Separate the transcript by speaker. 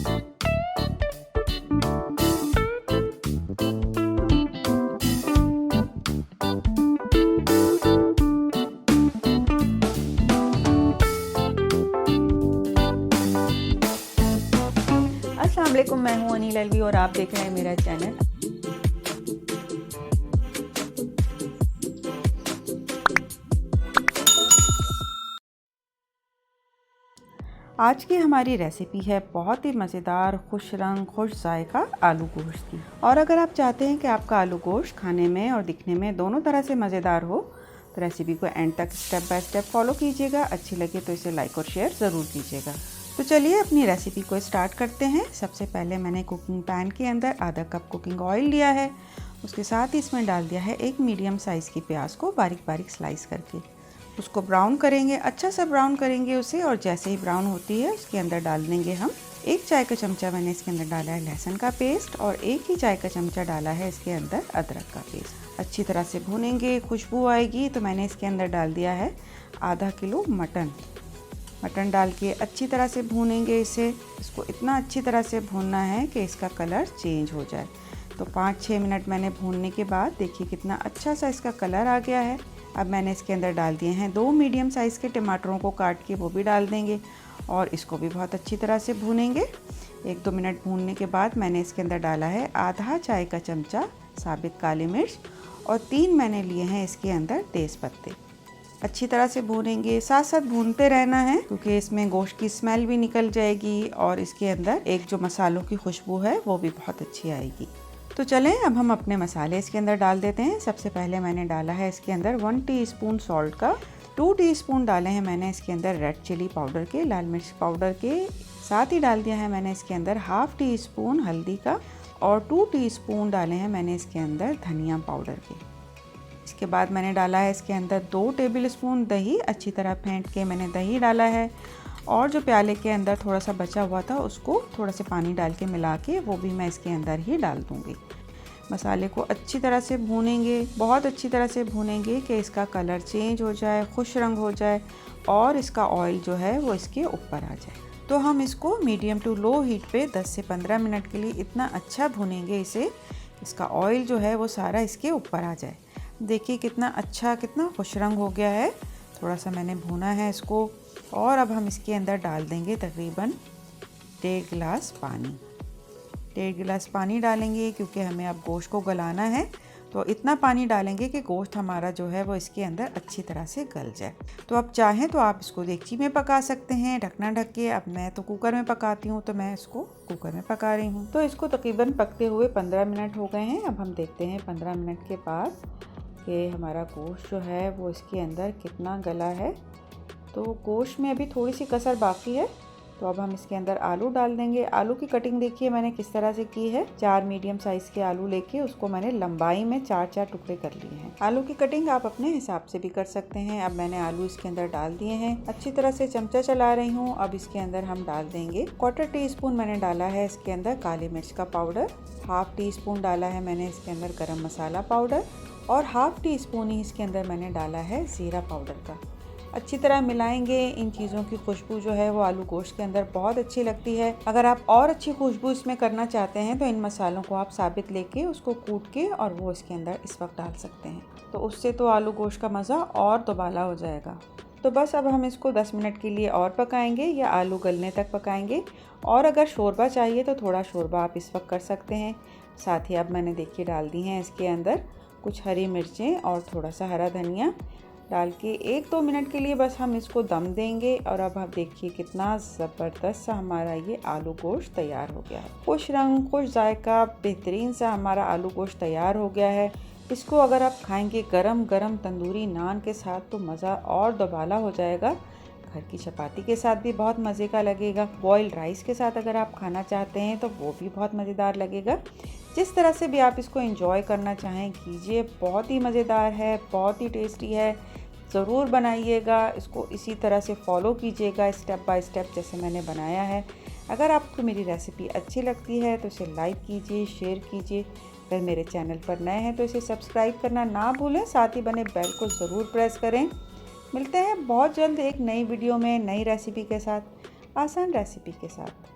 Speaker 1: अस्सलाम वालेकुम, मैं हूं अनील अलवी और आप देख रहे हैं मेरा चैनल। आज की हमारी रेसिपी है बहुत ही मज़ेदार, खुश रंग, खुश जायका आलू गोश्त की। और अगर आप चाहते हैं कि आपका आलू गोश्त खाने में और दिखने में दोनों तरह से मज़ेदार हो तो रेसिपी को एंड तक स्टेप बाय स्टेप फॉलो कीजिएगा। अच्छी लगे तो इसे लाइक और शेयर ज़रूर कीजिएगा। तो चलिए अपनी रेसिपी को स्टार्ट करते हैं। सबसे पहले मैंने कुकिंग पैन के अंदर आधा कप कुकिंग ऑयल लिया है। उसके साथ ही इसमें डाल दिया है एक मीडियम साइज़ की प्याज को बारीक बारीक स्लाइस करके। उसको ब्राउन करेंगे, अच्छा सा ब्राउन करेंगे उसे। और जैसे ही ब्राउन होती है उसके अंदर डाल देंगे हम 1 चाय का चमचा मैंने इसके अंदर डाला है लहसुन का पेस्ट और 1 ही चाय का चमचा डाला है इसके अंदर अदरक का पेस्ट। अच्छी तरह से भूनेंगे, खुशबू आएगी तो मैंने इसके अंदर डाल दिया है आधा किलो मटन डाल के अच्छी तरह से भूनेंगे इसे। इसको इतना अच्छी तरह से भूनना है कि इसका कलर चेंज हो जाए। तो 5-6 मिनट मैंने भूनने के बाद देखिए कितना अच्छा सा इसका कलर आ गया है। अब मैंने इसके अंदर डाल दिए हैं 2 मीडियम साइज़ के टमाटरों को काट के, वो भी डाल देंगे और इसको भी बहुत अच्छी तरह से भूनेंगे। 1-2 मिनट भूनने के बाद मैंने इसके अंदर डाला है आधा चाय का चमचा साबित काली मिर्च और 3 मैंने लिए हैं इसके अंदर तेज़ पत्ते। अच्छी तरह से भूनेंगे, साथ साथ भूनते रहना है क्योंकि इसमें गोश्त की स्मेल भी निकल जाएगी और इसके अंदर एक जो मसालों की खुशबू है वो भी बहुत अच्छी आएगी। तो चलें अब हम अपने मसाले इसके अंदर डाल देते हैं। सबसे पहले मैंने डाला है इसके अंदर 1 टीस्पून सॉल्ट का, 2 टीस्पून डाले हैं मैंने इसके अंदर रेड चिली पाउडर के, लाल मिर्च पाउडर के। साथ ही डाल दिया है मैंने इसके अंदर हाफ टी स्पून हल्दी का और 2 टीस्पून डाले हैं मैंने इसके अंदर धनिया पाउडर के। इसके बाद मैंने डाला है इसके अंदर 2 टेबल स्पून दही, अच्छी तरह फेंट के मैंने दही डाला है और जो प्याले के अंदर थोड़ा सा बचा हुआ था उसको थोड़ा सा पानी डाल के मिला के वो भी मैं इसके अंदर ही डाल दूँगी। मसाले को अच्छी तरह से भूनेंगे, बहुत अच्छी तरह से भूनेंगे कि इसका कलर चेंज हो जाए, खुश रंग हो जाए और इसका ऑयल जो है वो इसके ऊपर आ जाए। तो हम इसको मीडियम टू लो हीट पे 10 से 15 मिनट के लिए इतना अच्छा भूनेंगे इसे, इसका ऑयल जो है वो सारा इसके ऊपर आ जाए। देखिए कितना अच्छा, कितना खुश रंग हो गया है। थोड़ा सा मैंने भूना है इसको और अब हम इसके अंदर डाल देंगे तकरीबन 1.5 गिलास पानी। 1.5 गिलास पानी डालेंगे क्योंकि हमें अब गोश्त को गलाना है। तो इतना पानी डालेंगे कि गोश्त हमारा जो है वो इसके अंदर अच्छी तरह से गल जाए। तो आप चाहें तो आप इसको देगची में पका सकते हैं ढकना ढक के। अब मैं तो कुकर में पकाती हूँ तो मैं इसको कुकर में पका रही हूँ। तो इसको तकरीबन पकते हुए 15 मिनट हो गए हैं। अब हम देखते हैं 15 मिनट के बाद कि हमारा गोश्त जो है वो इसके अंदर कितना गला है। तो गोश्त में अभी थोड़ी सी कसर बाकी है। तो अब हम इसके अंदर आलू डाल देंगे। आलू की कटिंग देखिए मैंने किस तरह से की है। 4 मीडियम साइज़ के आलू लेके उसको मैंने लंबाई में 4-4 टुकड़े कर लिए हैं। आलू की कटिंग आप अपने हिसाब से भी कर सकते हैं। अब मैंने आलू इसके अंदर डाल दिए हैं, अच्छी तरह से चमचा चला रही हूँ। अब इसके अंदर हम डाल देंगे 1/4 टीस्पून मैंने डाला है इसके अंदर काली मिर्च का पाउडर, हाफ टी स्पून डाला है मैंने इसके अंदर गरम मसाला पाउडर और हाफ टी स्पून ही इसके अंदर मैंने डाला है ज़ीरा पाउडर का। अच्छी तरह मिलाएंगे। इन चीज़ों की खुशबू जो है वो आलू गोश्त के अंदर बहुत अच्छी लगती है। अगर आप और अच्छी खुशबू इसमें करना चाहते हैं तो इन मसालों को आप साबित लेके उसको कूट के और वो इसके अंदर इस वक्त डाल सकते हैं। तो उससे तो आलू गोश्त का मज़ा और दोबाला हो जाएगा। तो बस अब हम इसको 10 मिनट के लिए और पकाएंगे या आलू गलने तक पकाएंगे। और अगर शोरबा चाहिए तो थोड़ा शोरबा आप इस वक्त कर सकते हैं। साथ ही अब मैंने देखिए डाल दी हैं इसके अंदर कुछ हरी मिर्चें और थोड़ा सा हरा धनिया डाल के 1-2 मिनट के लिए बस हम इसको दम देंगे। और अब आप देखिए कितना ज़बरदस्त सा हमारा ये आलू गोश्त तैयार हो गया है। खुश रंग, खुश जायका, बेहतरीन सा हमारा आलू गोश्त तैयार हो गया है। इसको अगर आप खाएंगे गरम गरम तंदूरी नान के साथ तो मज़ा और दोबाला हो जाएगा। घर की चपाती के साथ भी बहुत मज़े का लगेगा। बॉइल्ड राइस के साथ अगर आप खाना चाहते हैं तो वो भी बहुत मज़ेदार लगेगा। जिस तरह से भी आप इसको एंजॉय करना चाहें कीजिए। बहुत ही मज़ेदार है, बहुत ही टेस्टी है। ज़रूर बनाइएगा, इसको इसी तरह से फॉलो कीजिएगा स्टेप बाय स्टेप जैसे मैंने बनाया है। अगर आपको मेरी रेसिपी अच्छी लगती है तो इसे लाइक कीजिए, शेयर कीजिए। अगर मेरे चैनल पर नए हैं तो इसे सब्सक्राइब करना ना भूलें। साथ ही बने बेल को ज़रूर प्रेस करें। मिलते हैं बहुत जल्द एक नई वीडियो में नई रेसिपी के साथ, आसान रेसिपी के साथ।